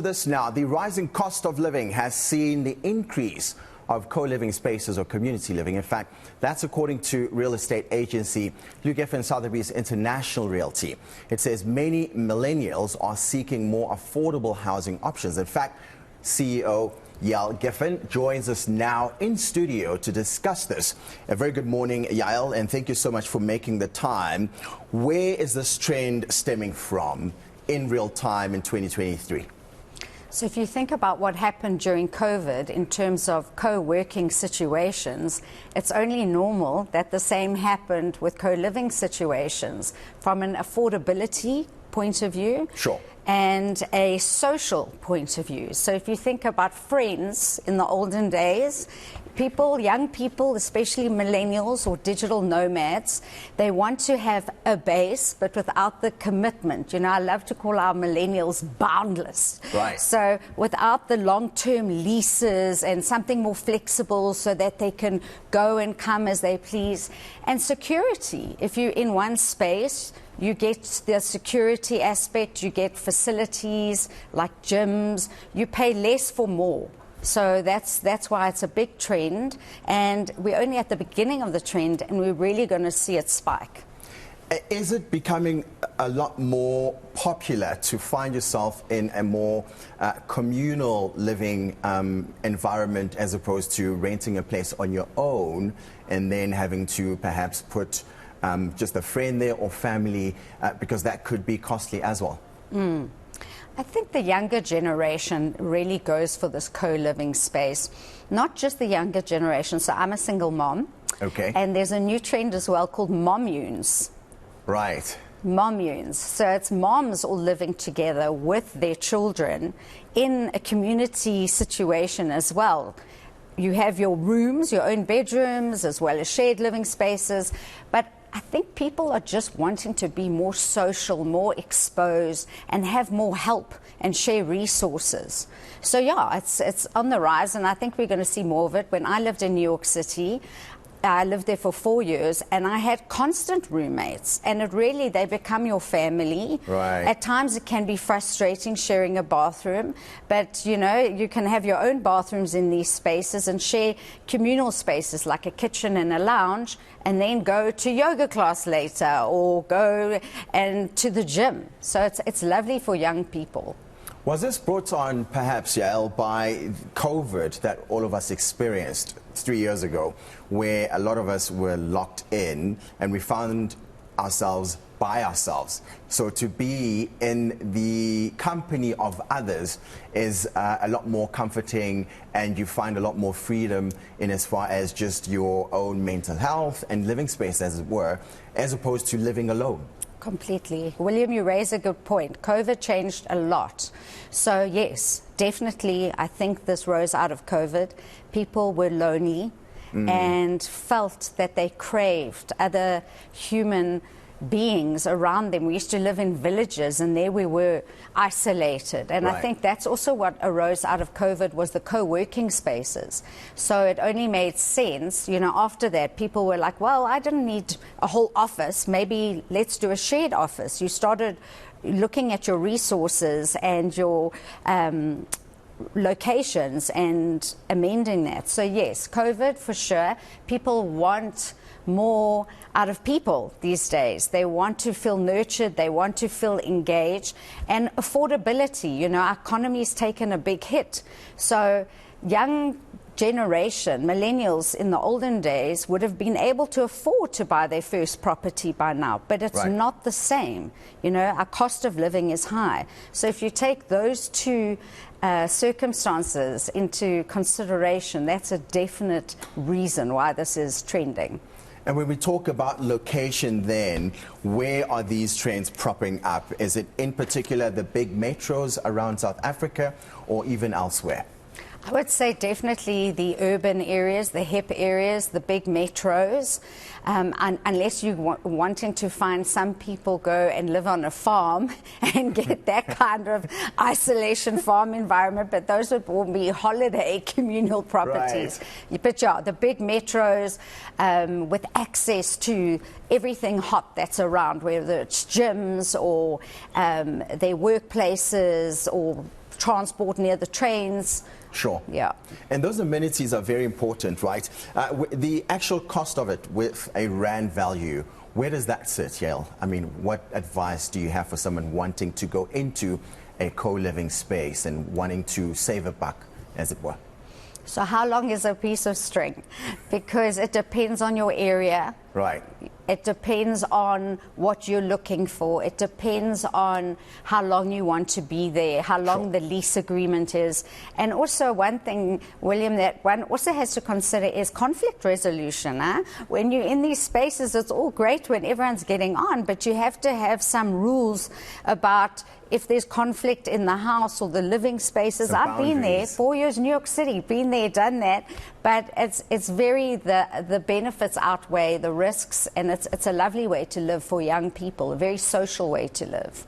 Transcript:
This now, the rising cost of living has seen the increase of co-living spaces or community living. In fact, that's according to real estate agency Yael Geffen Sotheby's International Realty. It says many millennials are seeking more affordable housing options. In fact, CEO Yael Geffen joins us now in studio to discuss this. A very good morning, Yael, and thank you so much for making the time. Where is this trend stemming from in real time in 2023? So if you think about what happened during COVID in terms of co-working situations, it's only normal that the same happened with co-living situations from an affordability point of view. Sure. And a social point of view. So if you think about friends in the olden days, young people, especially millennials or digital nomads, they want to have a base but without the commitment. You know, I love to call our millennials boundless. Right. So without the long-term leases and something more flexible so that they can go and come as they please. And security. If you're in one space, you get the security aspect, you get facilities like gyms, you pay less for more. So that's why it's a big trend, and we're only at the beginning of the trend, and we're really going to see it spike. Is it becoming a lot more popular to find yourself in a more communal living environment as opposed to renting a place on your own and then having to perhaps put just a friend there or family because that could be costly as well? I think the younger generation really goes for this co-living space, not just the younger generation. So I'm a single mom. Okay. And there's a new trend as well called mommunes. Right. Mommunes. So it's moms all living together with their children in a community situation as well. You have your rooms, your own bedrooms, as well as shared living spaces. But I think people are just wanting to be more social, more exposed, and have more help and share resources. So yeah, it's on the rise, and I think we're going to see more of it. When I lived in New York City, I lived there for 4 years, and I had constant roommates, and they become your family. Right. At times it can be frustrating sharing a bathroom, but you know, you can have your own bathrooms in these spaces and share communal spaces like a kitchen and a lounge, and then go to yoga class later or go and to the gym. So it's lovely for young people. Was this brought on, perhaps, Yael, by COVID that all of us experienced 3 years ago, where a lot of us were locked in and we found ourselves by ourselves? So to be in the company of others is a lot more comforting, and you find a lot more freedom in as far as just your own mental health and living space, as it were, as opposed to living alone. Completely. William, you raise a good point. COVID changed a lot. So yes, definitely, I think this rose out of COVID. People were lonely and felt that they craved other human beings around them. We used to live in villages, and there we were isolated. And right. I think that's also what arose out of COVID was the co-working spaces. So it only made sense, you know, after that, people were like, well, I didn't need a whole office. Maybe let's do a shared office. You started looking at your resources and your locations and amending that. So yes, COVID for sure. People want more out of people these days. They want to feel nurtured, they want to feel engaged, and affordability. You know, our economy's taken a big hit. So young generation, millennials in the olden days would have been able to afford to buy their first property by now, but it's right. not the same. You know, our cost of living is high. So if you take those two circumstances into consideration, that's a definite reason why this is trending. And when we talk about location then, where are these trends propping up? Is it in particular the big metros around South Africa or even elsewhere? I would say definitely the urban areas, the hip areas, the big metros, unless you're wanting to find some people go and live on a farm and get that kind of isolation farm environment, but those would be holiday communal properties. Right. But yeah, the big metros with access to everything hot that's around, whether it's gyms or their workplaces or transport near the trains. Sure. Yeah. And those amenities are very important, right? The actual cost of it with a rand value, where does that sit, Yael? I mean, what advice do you have for someone wanting to go into a co-living space and wanting to save a buck, as it were? So how long is a piece of string? Because it depends on your area. Right. It depends on what you're looking for. It depends on how long you want to be there, how long the lease agreement is. And also one thing, William, that one also has to consider is conflict resolution. When you're in these spaces, it's all great when everyone's getting on, but you have to have some rules about if there's conflict in the house or the living spaces. I've been there, 4 years in New York City, been there, done that, but it's very, the benefits outweigh the risks, and it's a lovely way to live for young people, a very social way to live.